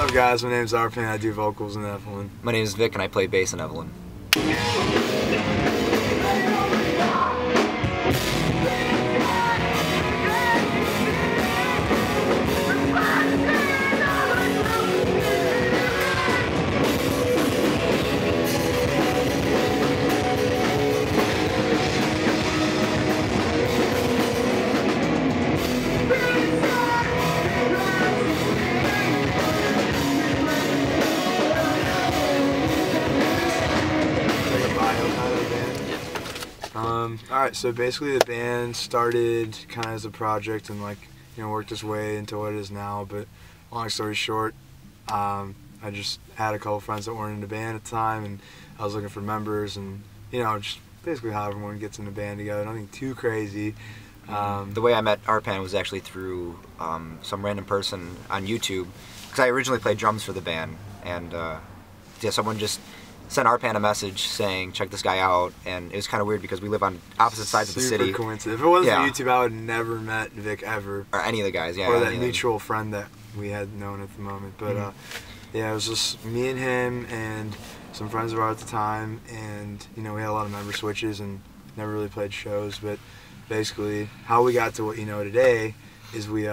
up, guys? My name's Arpan. I do vocals in Evelynn. My name is Vic, and I play bass in Evelynn. Alright, so basically the band started kind of as a project and worked its way into what it is now, but long story short, I just had a couple friends that weren't in the band at the time, and I was looking for members, and just basically how everyone gets in a band together, nothing too crazy. The way I met Arpan was actually through some random person on YouTube, because I originally played drums for the band, and someone just sent Arpan a message saying, check this guy out, and it was kind of weird because we live on opposite sides of the city. Super coincidence. If it wasn't for YouTube, I would have never met Vic ever. Or any of the guys, yeah. Or that mutual friend that we had known at the moment. But yeah, it was just me and him and some friends of ours at the time, and we had a lot of member switches and never really played shows, but basically how we got to what you know today is we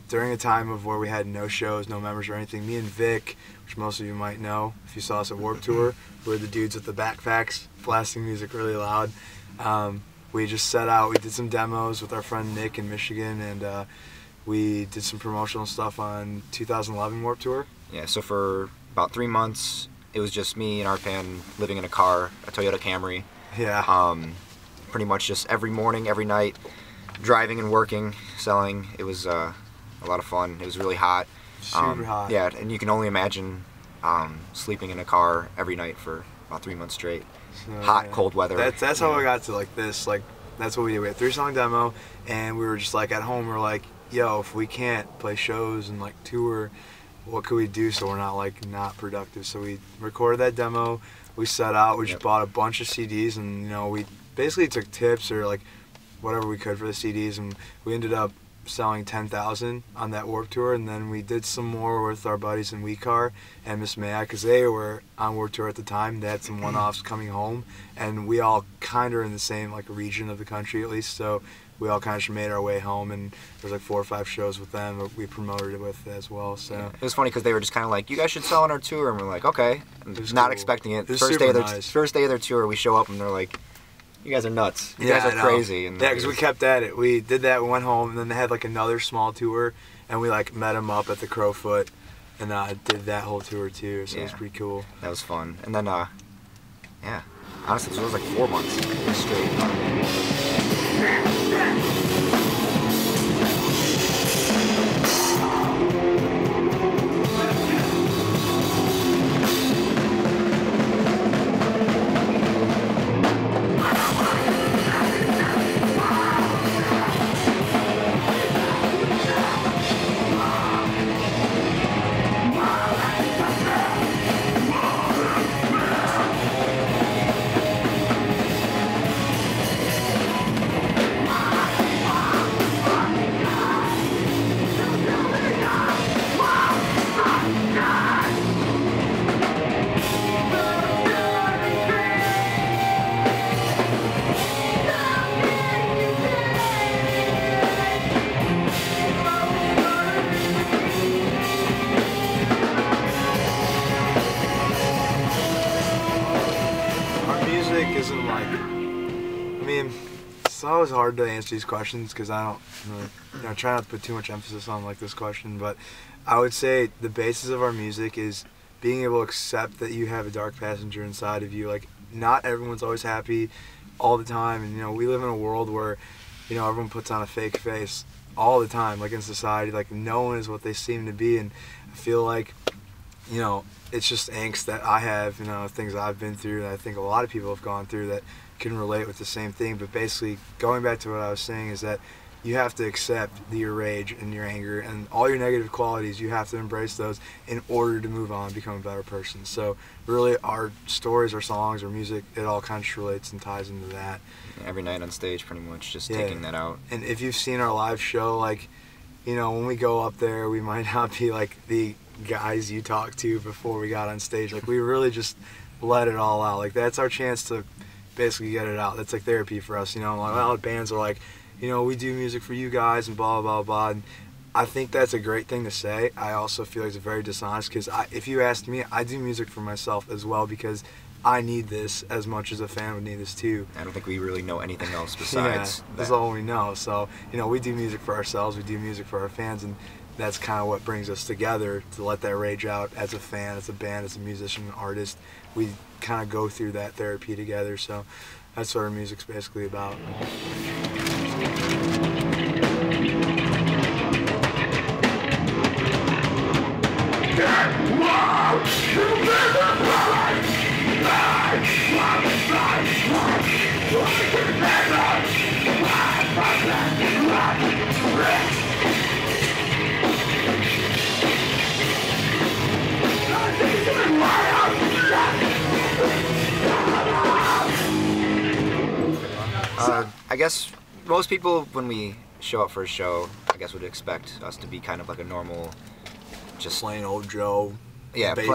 during a time of where we had no shows, no members or anything, me and Vic, which most of you might know if you saw us at Warped Tour, we were the dudes with the backpacks blasting music really loud. We just set out, we did some demos with our friend Nick in Michigan, and we did some promotional stuff on 2011 Warped Tour. Yeah, so for about 3 months, it was just me and Arpan living in a car, a Toyota Camry. Yeah. Pretty much just every morning, every night, driving and working, selling. It was a lot of fun. It was really hot. Super hot. Yeah, and you can only imagine sleeping in a car every night for about 3 months straight. So, hot, yeah. Cold weather. That's how I got to this. That's what we did. We had a 3-song demo, and we were just at home. We were like, yo, if we can't play shows and tour, what could we do so we're not productive? So we recorded that demo. We set out. We just bought a bunch of CDs, and we basically took tips or whatever we could for the CDs, and we ended up selling 10,000 on that Warped Tour, and then we did some more with our buddies in WeCar and Miss Maya, because they were on Warped Tour at the time. They had some one-offs coming home, and we all kind of in the same region of the country at least, so we all kind of made our way home, and there was 4 or 5 shows with them that we promoted it with as well. So yeah. It was funny because they were just kind of like, you guys should sell on our tour, and we're like, okay, not cool. Expecting it. First day of their tour, we show up and they're like, you guys are nuts. You guys are crazy. And yeah, because we kept at it. We did that, we went home, and then they had another small tour, and we met them up at the Crowfoot, and did that whole tour too, so it was pretty cool. That was fun. And then, yeah, honestly, it was 4 months straight. Isn't it's always hard to answer these questions because I don't really, try not to put too much emphasis on this question, but I would say the basis of our music is being able to accept that you have a dark passenger inside of you. Not everyone's always happy all the time, and we live in a world where everyone puts on a fake face all the time, in society. No one is what they seem to be, and I feel it's just angst that I have, things I've been through that I think a lot of people have gone through that can relate with the same thing. But basically, going back to what I was saying, is that you have to accept your rage and your anger and all your negative qualities. You have to embrace those in order to move on and become a better person. So really, our stories, our songs, our music, it all kind of relates and ties into that. Every night on stage, pretty much, just taking that out. And if you've seen our live show, when we go up there, we might not be the guys you talk to before we got on stage. Like, we really just let it all out. Like, that's our chance to basically get it out. That's like therapy for us, you know. Like, a lot of bands are like, you know, we do music for you guys and blah, blah, blah. And I think that's a great thing to say. I also feel like it's very dishonest because if you asked me, I do music for myself as well because I need this as much as a fan would need this too. I don't think we really know anything else besides that. That's all we know. So, you know, we do music for ourselves, we do music for our fans, and that's kind of what brings us together, to let that rage out as a fan, as a band, as a musician, an artist. We kind of go through that therapy together, so that's what our music's basically about. I guess most people, when we show up for a show, I guess would expect us to be kind of like a normal, just plain old Joe. Yeah, bass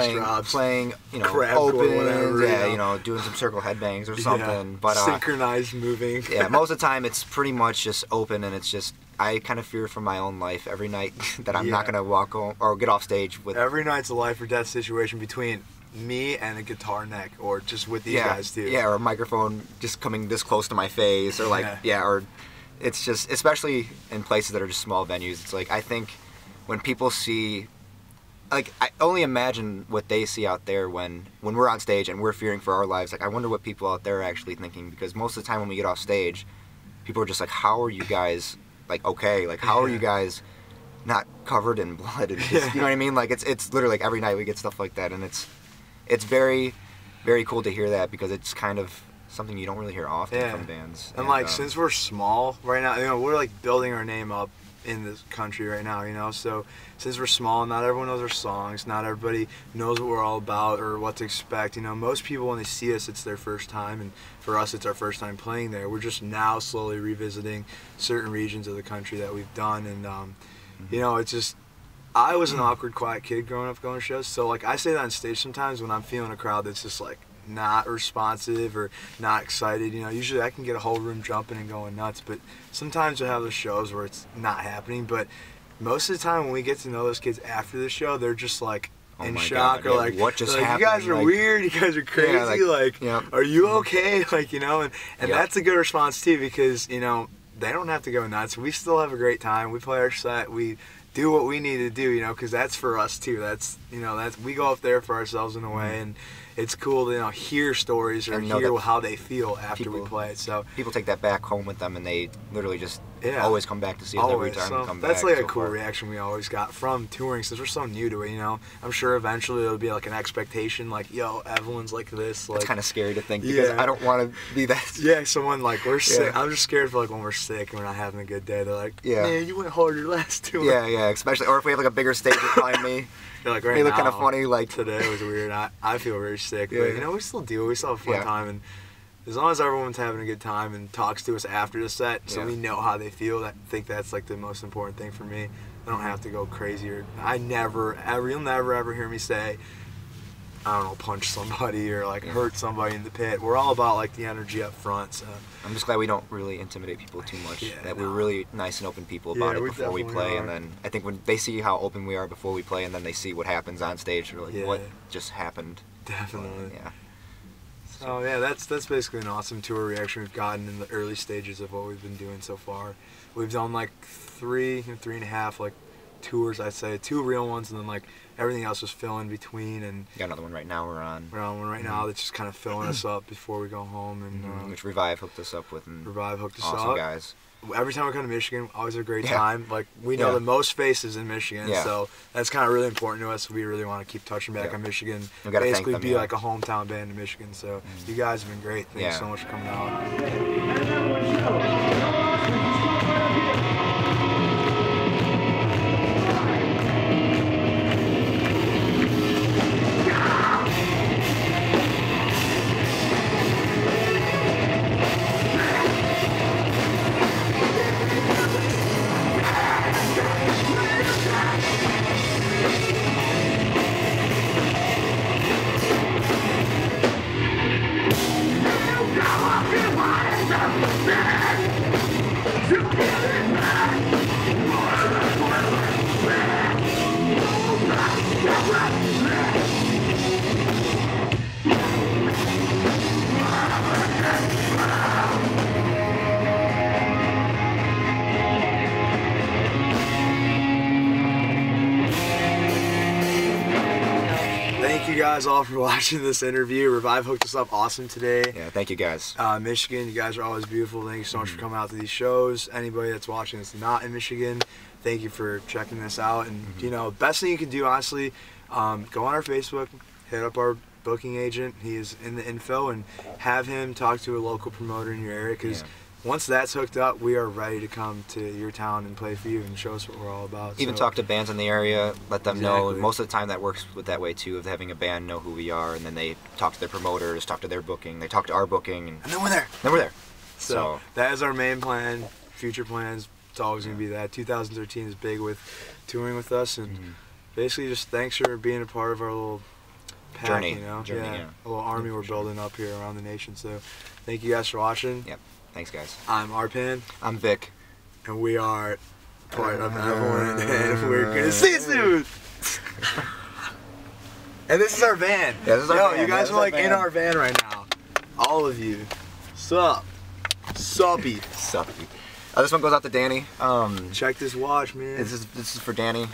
playing, you know, crab opens, whatever, yeah, you know, doing some circle headbangs or something. Yeah, but synchronized moving. Yeah, most of the time it's pretty much just open, and it's just, I kind of fear for my own life every night that I'm not gonna walk home or get off stage with. Every night's a life or death situation between me and a guitar neck, or just with these guys too. Yeah, or a microphone just coming this close to my face, or like or it's just, especially in places that are just small venues. It's like, I think when people see, like, I only imagine what they see out there when we're on stage and we're fearing for our lives. Like, I wonder what people out there are actually thinking, because most of the time when we get off stage, people are just like, how are you guys, like, okay? Like, how are you guys not covered in blood? And just, you know what I mean? Like, it's literally like every night we get stuff like that, and it's very, very cool to hear that, because it's kind of something you don't really hear often from bands. And like, since we're small right now, you know, we're like building our name up in this country right now, you know, so since we're small, not everyone knows our songs, not everybody knows what we're all about or what to expect. You know, most people, when they see us, it's their first time, and for us it's our first time playing there. We're just now slowly revisiting certain regions of the country that we've done, and you know, it's just, I was an awkward, quiet kid growing up going to shows, so like, I say that on stage sometimes when I'm feeling a crowd that's just like not responsive or not excited. You know, usually I can get a whole room jumping and going nuts, but sometimes I have those shows where it's not happening. But most of the time when we get to know those kids after the show, they're just like in shock, or like, what just happened? You guys are weird, you guys are crazy, are you okay? Like, you know, and that's a good response too, because, you know, they don't have to go nuts. We still have a great time. We play our set, we do what we need to do, you know, because that's for us too. That's, you know, that's, we go up there for ourselves in a way, and it's cool to, you know, hear stories or hear how they feel after we play it. So people take that back home with them, and they literally just always come back to see us every time we come back. That's like a cool reaction we always got from touring, since we're so new to it, you know. I'm sure eventually it'll be like an expectation, like, yo, Evelynn's like this. Like, it's kind of scary to think, because I don't want to be that. Yeah, someone like, we're sick. I'm just scared for like when we're sick and we're not having a good day. They're like, man, you went harder last tour. Yeah, especially, or if we have like a bigger stage behind me. You're like, right they look now, kind of funny. Like, today was weird. I feel very sick, but you know, we still do. We still have a fun time, and as long as everyone's having a good time and talks to us after the set, so we know how they feel, I think that's like the most important thing for me. I don't have to go crazy, or you'll never ever hear me say, I don't know, punch somebody or like hurt somebody in the pit. We're all about like the energy up front. So I'm just glad we don't really intimidate people too much. That we're really nice and open people about it before we play, and then I think when they see how open we are before we play, and then they see what happens on stage, they're like, what just happened? Definitely. Yeah. So yeah, that's basically an awesome tour reaction we've gotten in the early stages of what we've been doing so far. We've done like three and a half like tours, I'd say, 2 real ones, and then like everything else was fill in between. And got another one right now. We're on one right now that's just kind of filling us up before we go home. And which Revive hooked us up with. And Revive hooked us awesome up. Guys. Every time we come to Michigan, always a great time. Like, we know the most faces in Michigan, so that's kind of really important to us. We really want to keep touching back on Michigan. Basically be like a hometown band in Michigan. So you guys have been great. Thanks so much for coming out. guys all for watching this interview. Revive hooked us up awesome today. Yeah, thank you guys. Michigan, you guys are always beautiful. Thank you so much for coming out to these shows. Anybody that's watching that's not in Michigan, thank you for checking this out. And you know, best thing you can do, honestly, go on our Facebook, hit up our booking agent. He is in the info, and have him talk to a local promoter in your area, because once that's hooked up, we are ready to come to your town and play for you and show us what we're all about. Even talk to bands in the area, let them know. Most of the time that works with that way too, of having a band know who we are, and then they talk to their promoters, talk to their booking, they talk to our booking, and then we're there. So that is our main plan. Future plans, it's always going to be that. 2013 is big with touring with us, and basically just thanks for being a part of our little pack, journey, you know? yeah. A little army we're building up here around the nation. So thank you guys for watching. Yep. Thanks, guys. I'm Arpan. I'm Vic. And we are part of Evelynn, and we're going to see you soon. And this is our van. Yeah, this is our van. You guys are like in our van right now. All of you. Sup? Suppy. Suppy. This one goes out to Danny. Check this watch, man. This is for Danny.